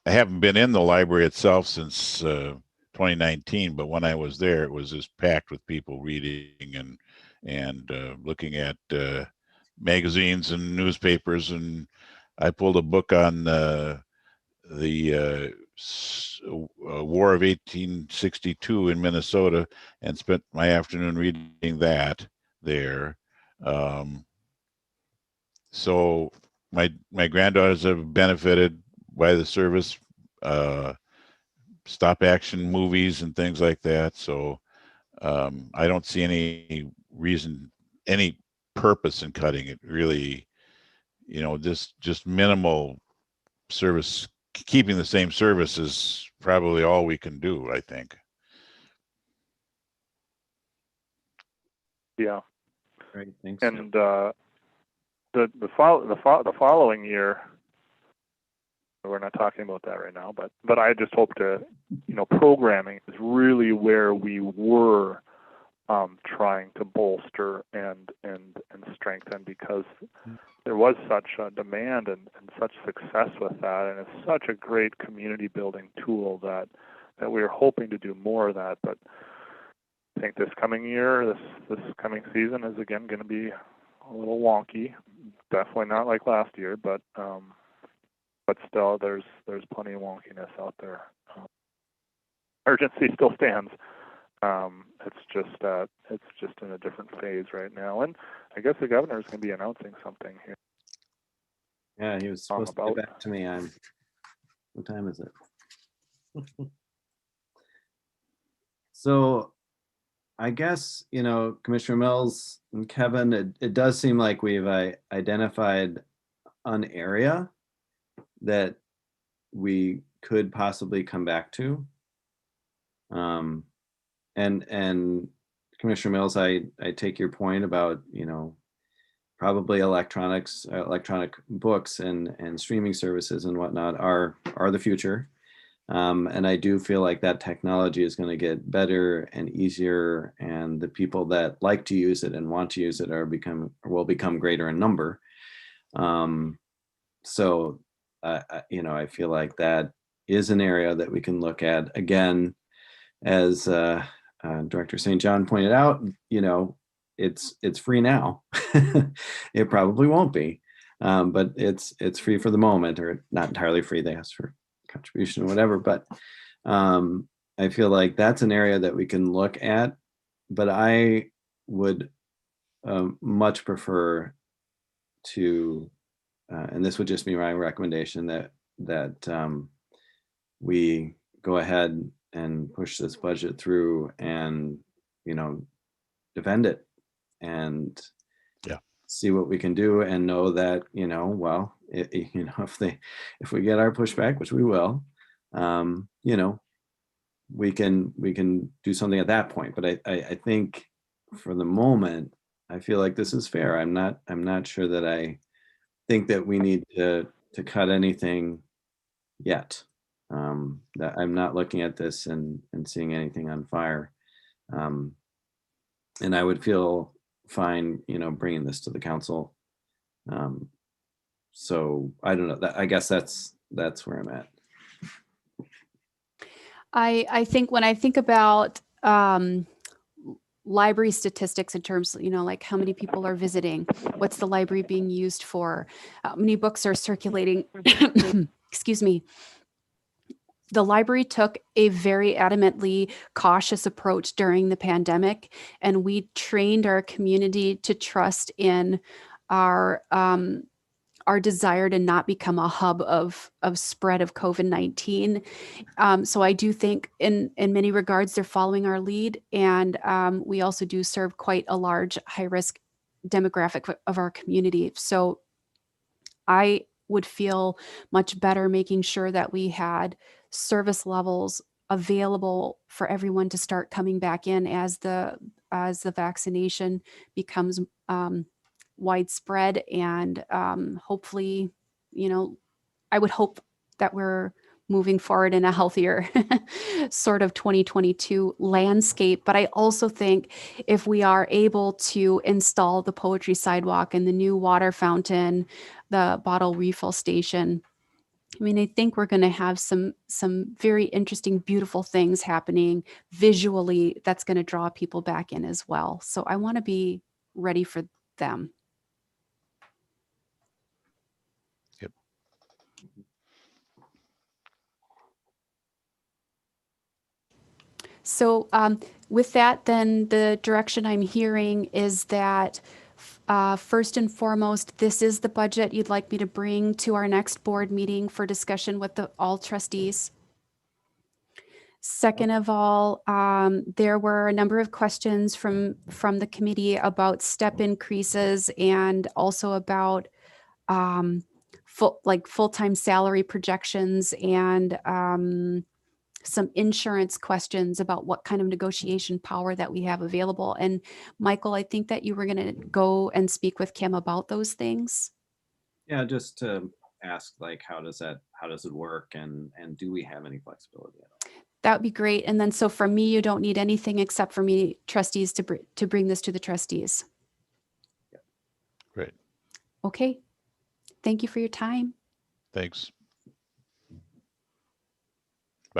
S3: haven't been in the library itself since 2019, but when I was there, it was just packed with people reading and looking at magazines and newspapers. And I pulled a book on the War of 1862 in Minnesota and spent my afternoon reading that there. So my granddaughters have benefited by the service, stop action movies and things like that. So I don't see any reason, any purpose in cutting it. Really, just minimal service, keeping the same service is probably all we can do, I think.
S4: Yeah.
S2: Great. Thanks.
S4: And the following year, we're not talking about that right now, but I just hope to, programming is really where we were trying to bolster and strengthen, because there was such a demand and such success with that, and it's such a great community building tool that we are hoping to do more of that. But I think this coming year, this coming season is again going to be a little wonky. Definitely not like last year, but still, there's plenty of wonkiness out there. Urgency still stands. It's just in a different phase right now, and I guess the governor is going to be announcing something here.
S2: Yeah, he was supposed to get back to me on, what time is it? So I guess, Commissioner Mills and Kevin, it does seem like we've identified an area that we could possibly come back to. And Commissioner Mills, I take your point about, probably electronic books and streaming services and whatnot are the future. And I do feel like that technology is going to get better and easier, and the people that like to use it and want to use it will become greater in number. So, I feel like that is an area that we can look at. Again, as Director St. John pointed out, it's free now. It probably won't be, but it's free for the moment, or not entirely free. They ask for contribution or whatever, but I feel like that's an area that we can look at. But I would much prefer to, and this would just be my recommendation, that we go ahead and push this budget through and defend it and see what we can do, and know that well, if we get our pushback, which we will, we can do something at that point. But I think for the moment, I feel like this is fair. I'm not sure that I think that we need to cut anything yet. That I'm not looking at this and seeing anything on fire. And I would feel fine, bringing this to the council. So I don't know. I guess that's where I'm at.
S1: I think when I think about library statistics in terms, like how many people are visiting, what's the library being used for, how many books are circulating, excuse me. The library took a very adamantly cautious approach during the pandemic, and we trained our community to trust in our desire to not become a hub of spread of COVID-19. So I do think in many regards, they're following our lead. And we also do serve quite a large high-risk demographic of our community. So I would feel much better making sure that we had service levels available for everyone to start coming back in as the vaccination becomes widespread. And hopefully, I would hope that we're moving forward in a healthier sort of 2022 landscape. But I also think if we are able to install the poetry sidewalk and the new water fountain, the bottle refill station, I think we're going to have some very interesting, beautiful things happening visually that's going to draw people back in as well. So I want to be ready for them.
S3: Yep.
S1: So with that, then the direction I'm hearing is that first and foremost, this is the budget you'd like me to bring to our next board meeting for discussion with all trustees. Second of all, there were a number of questions from the committee about step increases and also about full-time salary projections and some insurance questions about what kind of negotiation power that we have available. And Michael, I think that you were going to go and speak with Kim about those things.
S2: Yeah, just to ask, how does it work, and do we have any flexibility at all?
S1: That would be great. And then, so for me, you don't need anything except for me, trustees, to bring this to the trustees.
S3: Great.
S1: Okay. Thank you for your time.
S3: Thanks.